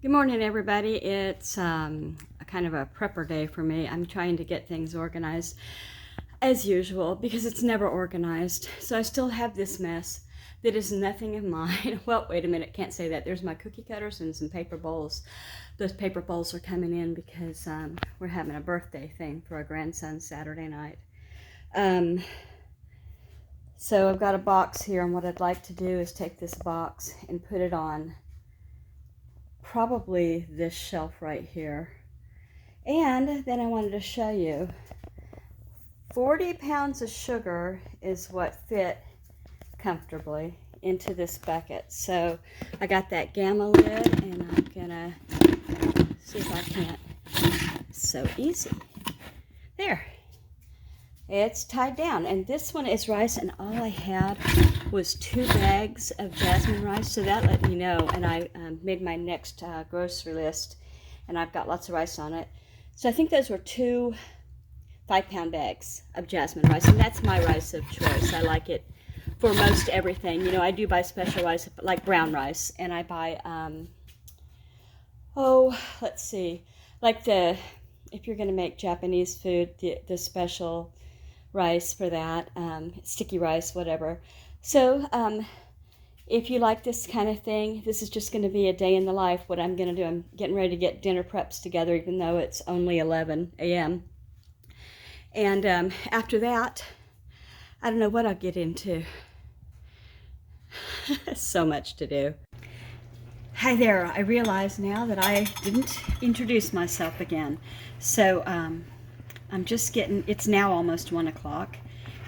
Good morning, everybody. It's a kind of a prepper day for me. I'm trying to get things organized as usual because it's never organized. So I still have this mess that is nothing of mine. Well, wait a minute, can't say that. There's my cookie cutters and some paper bowls. Those paper bowls are coming in because we're having a birthday thing for our grandson Saturday night. So I've got a box here, and what I'd like to do is take this box and put it on probably this shelf right here. And then I wanted to show you 40 pounds of sugar is what fit comfortably into this bucket. So I got that gamma lid, and I'm gonna see if I can't. So easy. There. It's tied down, and this one is rice, and all I had was 2 bags of jasmine rice, so that let me know. And I made my next grocery list, and I've got lots of rice on it. So I think those were 2 5-pound bags of jasmine rice, and that's my rice of choice. I like it for most everything. You know, I do buy special rice, like brown rice, and I buy, let's see, like if you're going to make Japanese food, the special rice for that, sticky rice, whatever. So if you like this kind of thing, this is just going to be a day in the life. What I'm going to do, I'm getting ready to get dinner preps together, even though it's only 11 a.m. And after that, I don't know what I'll get into. So much to do. Hi there. I realize now that I didn't introduce myself again. So I'm just getting, it's now almost 1 o'clock,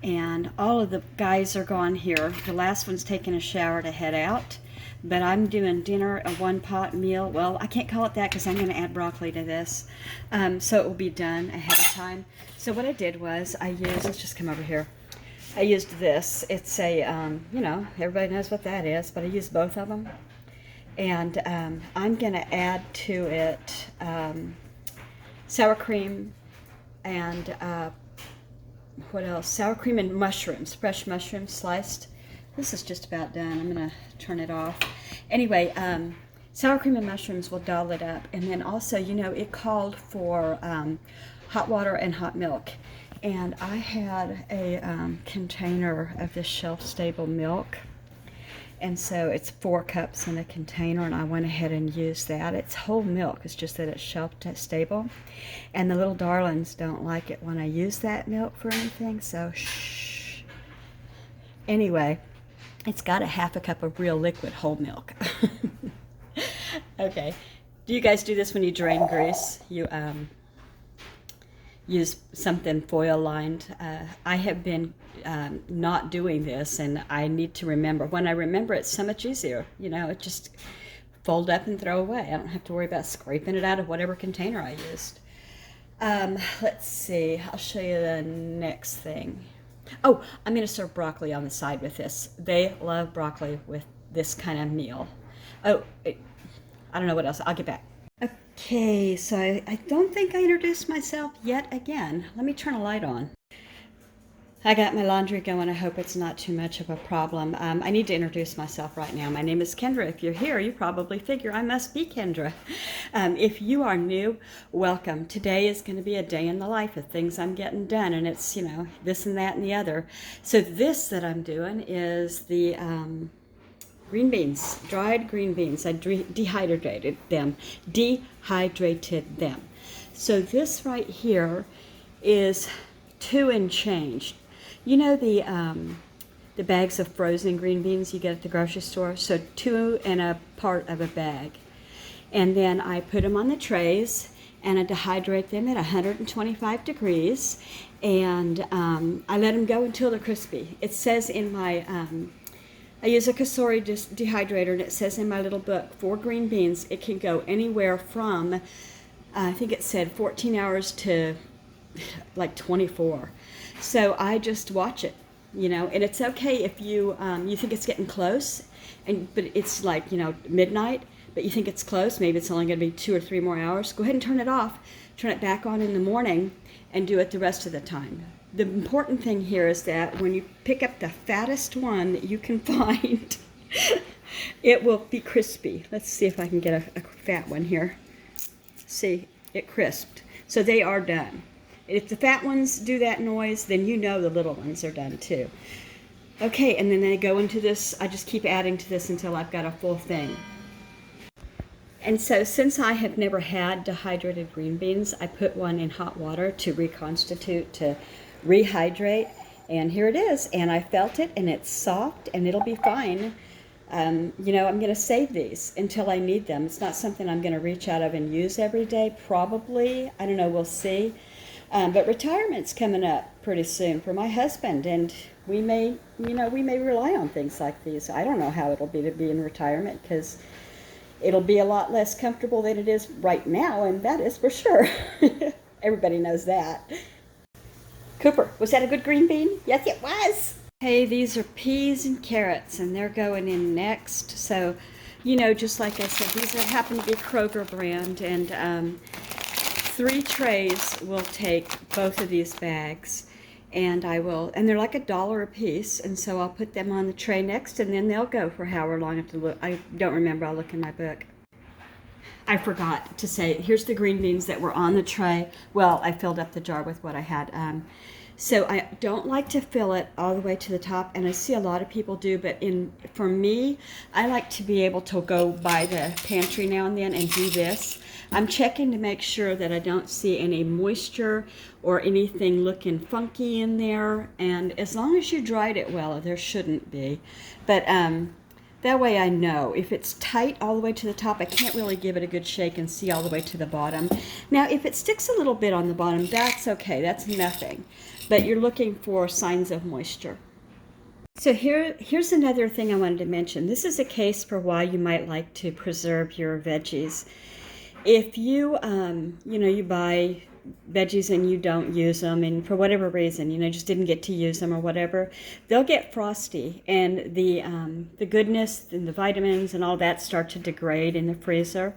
and all of the guys are gone here. The last one's taking a shower to head out, but I'm doing dinner, a 1-pot meal. Well, I can't call it that because I'm going to add broccoli to this, so it will be done ahead of time. So what I did was let's just come over here. I used this. It's a, everybody knows what that is, but I used both of them. And I'm going to add to it sour cream and what else? Sour cream and mushrooms, fresh mushrooms sliced. This is just about done. I'm going to turn it off. Anyway, sour cream and mushrooms will doll it up. And then also, it called for hot water and hot milk. And I had a container of this shelf-stable milk. And so it's 4 cups in a container, and I went ahead and used that. It's whole milk, it's just that it's shelf stable. And the little darlings don't like it when I use that milk for anything, so shh. Anyway, it's got a 1/2 cup of real liquid whole milk. Okay, do you guys do this when you drain grease? You use something foil lined. I have been not doing this, and I need to remember. When I remember, it's so much easier. It just fold up and throw away. I don't have to worry about scraping it out of whatever container I used. Let's see. I'll show you the next thing. Oh, I'm going to serve broccoli on the side with this. They love broccoli with this kind of meal. Oh, I don't know what else. I'll get back. Okay, so I don't think I introduced myself yet again. Let me turn a light on. I got my laundry going. I hope it's not too much of a problem. I need to introduce myself right now. My name is Kendra. If you're here, you probably figure I must be Kendra. If you are new, welcome. Today is going to be a day in the life of things I'm getting done, and it's, this and that and the other. So this that I'm doing is the green beans, dried green beans. I dehydrated them. So this right here is 2 and change. The bags of frozen green beans you get at the grocery store? So 2 and a part of a bag. And then I put them on the trays, and I dehydrate them at 125 degrees. And I let them go until they're crispy. It says in my, I use a Kasori dehydrator, and it says in my little book, for green beans, it can go anywhere from, I think it said 14 hours to like 24. So I just watch it, and it's okay if you think it's getting close, but it's like, midnight, but you think it's close, maybe it's only going to be 2 or 3 more hours, go ahead and turn it off, turn it back on in the morning, and do it the rest of the time. The important thing here is that when you pick up the fattest one that you can find, It will be crispy. Let's see if I can get a fat one here. See, it crisped. So they are done. If the fat ones do that noise, then you know the little ones are done too. Okay, and then they go into this. I just keep adding to this until I've got a full thing. And so since I have never had dehydrated green beans, I put one in hot water to reconstitute, to rehydrate. And here it is. And I felt it, and it's soft, and it'll be fine. You know, I'm going to save these until I need them. It's not something I'm going to reach out of and use every day, probably. I don't know, we'll see. But retirement's coming up pretty soon for my husband, and we may rely on things like these. I don't know how it'll be to be in retirement, because it'll be a lot less comfortable than it is right now, and that is for sure. Everybody knows that. Cooper, was that a good green bean? Yes, it was. Hey, these are peas and carrots, and they're going in next. So, you know, just like I said, these happen to be Kroger brand, and 3 trays will take both of these bags. And and they're like $1 a piece, and so I'll put them on the tray next, and then they'll go for however long I have to look. I don't remember, I'll look in my book. I forgot to say, here's the green beans that were on the tray. Well, I filled up the jar with what I had. So I don't like to fill it all the way to the top, and I see a lot of people do, but for me, I like to be able to go by the pantry now and then and do this. I'm checking to make sure that I don't see any moisture or anything looking funky in there, and as long as you dried it well, there shouldn't be. But that way I know. If it's tight all the way to the top, I can't really give it a good shake and see all the way to the bottom. Now, if it sticks a little bit on the bottom, that's okay. That's nothing. But you're looking for signs of moisture. So here's another thing I wanted to mention. This is a case for why you might like to preserve your veggies. If you, you buy veggies and you don't use them, and for whatever reason, just didn't get to use them or whatever, they'll get frosty, and the goodness and the vitamins and all that start to degrade in the freezer.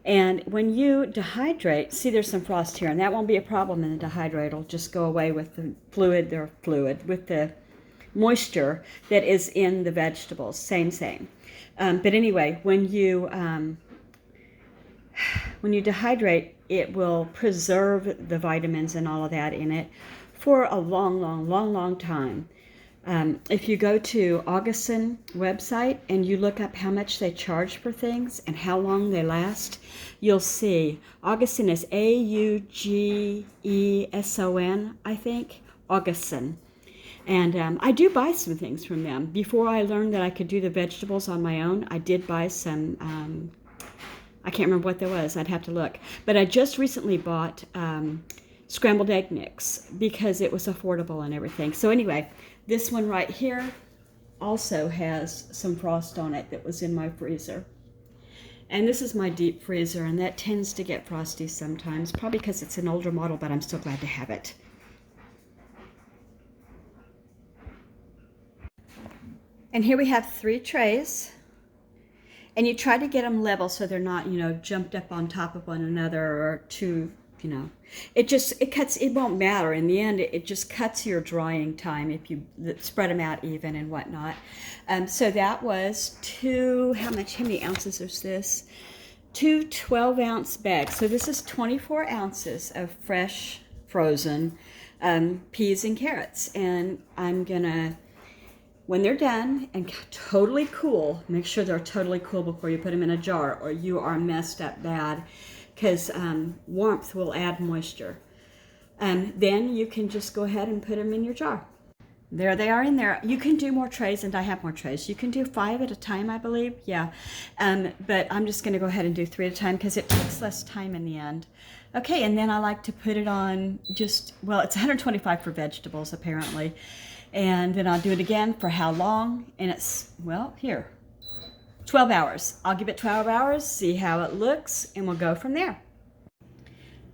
And when you dehydrate, see, there's some frost here, and that won't be a problem in the dehydrate. It'll just go away with the with the moisture that is in the vegetables. Same. But anyway, when you dehydrate, it will preserve the vitamins and all of that in it for a long time. If you go to Augustin website and you look up how much they charge for things and how long they last, you'll see Augustin is Augeson, I think, Augustin. And I do buy some things from them. Before I learned that I could do the vegetables on my own, I did buy some, I can't remember what there was, I'd have to look. But I just recently bought scrambled egg mix because it was affordable and everything. So anyway, this one right here also has some frost on it that was in my freezer. And this is my deep freezer, and that tends to get frosty sometimes, probably because it's an older model, but I'm still glad to have it. And here we have 3 trays. And you try to get them level so they're not, jumped up on top of one another or too, it won't matter. In the end, it just cuts your drying time if you spread them out even and whatnot. So that was how many ounces is this? 2 12-ounce bags. So this is 24 ounces of fresh, frozen peas and carrots. And I'm gonna, when they're done and totally cool, make sure they're totally cool before you put them in a jar, or you are messed up bad, because warmth will add moisture. Then you can just go ahead and put them in your jar. There they are in there. You can do more trays, and I have more trays. You can do 5 at a time, I believe. Yeah. But I'm just going to go ahead and do 3 at a time because it takes less time in the end. Okay, and then I like to put it on it's 125 for vegetables, apparently. And then I'll do it again for how long? And it's, 12 hours. I'll give it 12 hours, see how it looks, and we'll go from there.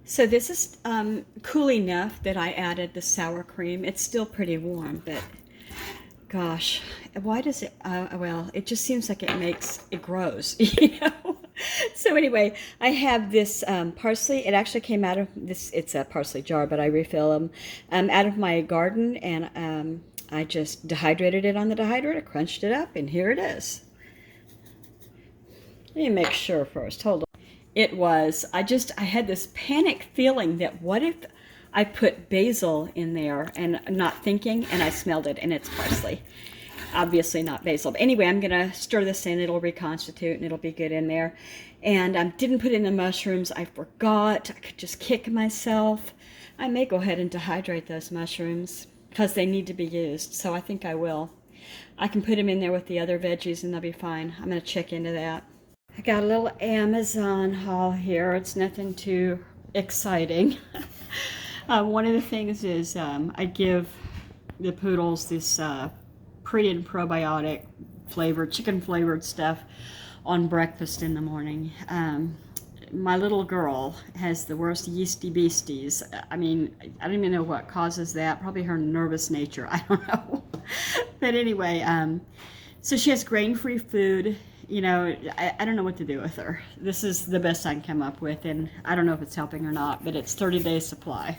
So this is cool enough that I added the sour cream. It's still pretty warm, but gosh, why does it, it just seems like it grows, So anyway, I have this parsley. It actually came out of this, it's a parsley jar, but I refill them out of my garden, and I just dehydrated it on the dehydrator, crunched it up, and here it is. Let me make sure first. Hold on. It was, I had this panic feeling that what if I put basil in there and not thinking, and I smelled it, and it's parsley. Obviously not basil. But anyway, I'm going to stir this in. It'll reconstitute, and it'll be good in there. And I didn't put in the mushrooms. I forgot. I could just kick myself. I may go ahead and dehydrate those mushrooms because they need to be used, so I think I will. I can put them in there with the other veggies, and they'll be fine. I'm going to check into that. I got a little Amazon haul here. It's nothing too exciting. One of the things is I give the poodles this pre and probiotic flavored, chicken flavored stuff on breakfast in the morning. My little girl has the worst yeasty beasties. I mean, I don't even know what causes that. Probably her nervous nature. I don't know. But anyway, so she has grain-free food. You know, I don't know what to do with her. This is the best I can come up with, and I don't know if it's helping or not, but it's 30-day supply.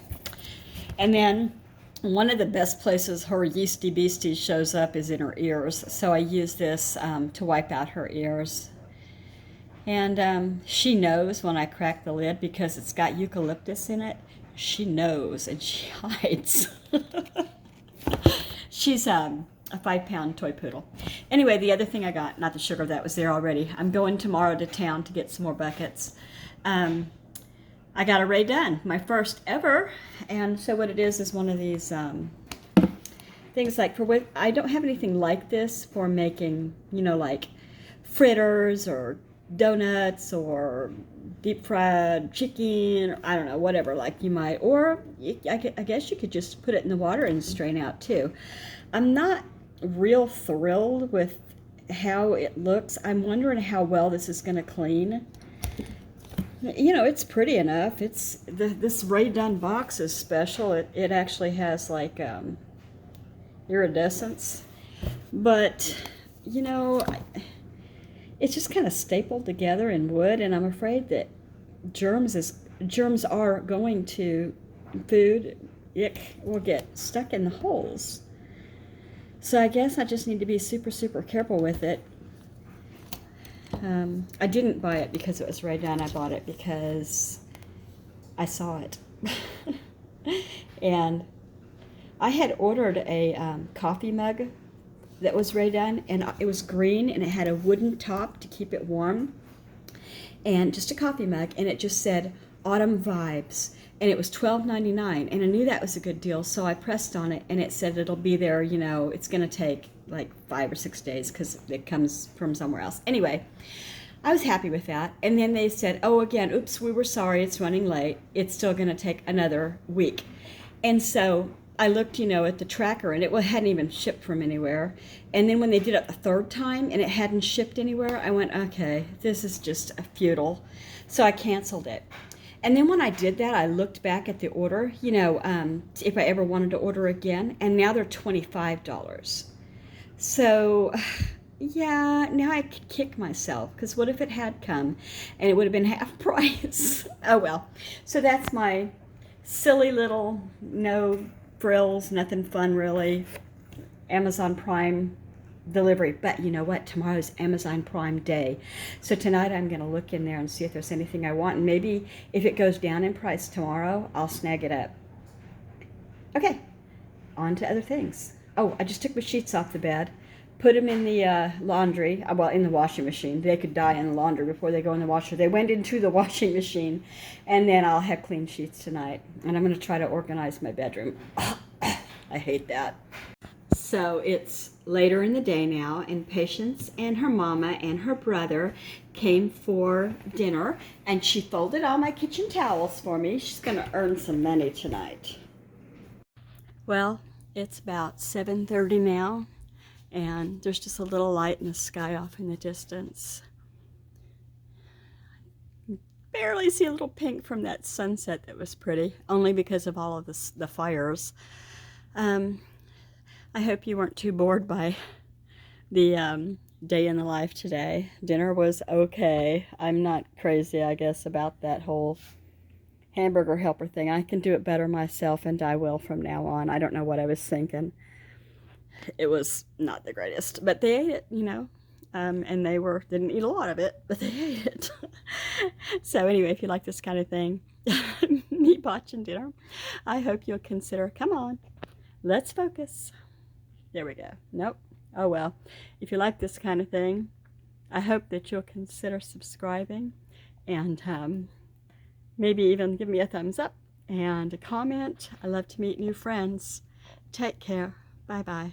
And then one of the best places her yeasty beastie shows up is in her ears. So I use this to wipe out her ears. And she knows when I crack the lid because it's got eucalyptus in it. She knows, and she hides. She's a 5-pound toy poodle. Anyway, the other thing I got, not the sugar, that was there already. I'm going tomorrow to town to get some more buckets. I got a Ray done, my first ever. And so what it is one of these things like for what I don't have anything like this for making, you know, like fritters or donuts or deep fried chicken, or I don't know, whatever, like you might, or I guess you could just put it in the water and strain out too. I'm not real thrilled with how it looks. I'm wondering how well this is going to clean. You know, it's pretty enough. It's this Ray Dunn box is special. It actually has like iridescence, but you know, it's just kind of stapled together in wood, and I'm afraid that germs are going to food. It will get stuck in the holes. So I guess I just need to be super, super careful with it. I didn't buy it because it was Ray Dunn. I bought it because I saw it. And I had ordered a coffee mug that was Ray Dunn, and it was green, and it had a wooden top to keep it warm, and just a coffee mug, and it just said Autumn Vibes, and it was $12.99, and I knew that was a good deal, so I pressed on it, and it said it'll be there, you know, it's going to take like 5 or 6 days because it comes from somewhere else. Anyway, I was happy with that, and then they said, oh, again, oops, we were sorry, it's running late. It's still going to take another week. And so I looked, you know, at the tracker, and it hadn't even shipped from anywhere. And then when they did it the third time and it hadn't shipped anywhere, I went, okay, this is just futile. So I canceled it. And then when I did that, I looked back at the order, you know, if I ever wanted to order again, and now they're $25. So, yeah, now I could kick myself, because what if it had come and it would have been half price? Oh, well. So that's my silly little, no frills, nothing fun really, Amazon Prime delivery. But you know what? Tomorrow's Amazon Prime Day. So tonight I'm going to look in there and see if there's anything I want. And maybe if it goes down in price tomorrow, I'll snag it up. Okay, on to other things. Oh, I just took my sheets off the bed, put them in the laundry, well, in the washing machine. They could die in the laundry before they go in the washer. They went into the washing machine, and then I'll have clean sheets tonight. And I'm going to try to organize my bedroom. I hate that. So it's later in the day now, and Patience and her mama and her brother came for dinner, and she folded all my kitchen towels for me. She's going to earn some money tonight. Well, it's about 7:30 now, and there's just a little light in the sky off in the distance. Barely see a little pink from that sunset that was pretty, only because of all of the fires. I hope you weren't too bored by the day in the life today. Dinner was okay. I'm not crazy, I guess, about that whole hamburger helper thing. I can do it better myself, and I will from now on. I don't know what I was thinking. It was not the greatest, but they ate it, you know. and they didn't eat a lot of it, but they ate it. So anyway, if you like this kind of thing, me watching dinner, I hope you'll consider, come on, let's focus. There we go. Nope. Oh well. If you like this kind of thing, I hope that you'll consider subscribing and maybe even give me a thumbs up and a comment. I love to meet new friends. Take care. Bye-bye.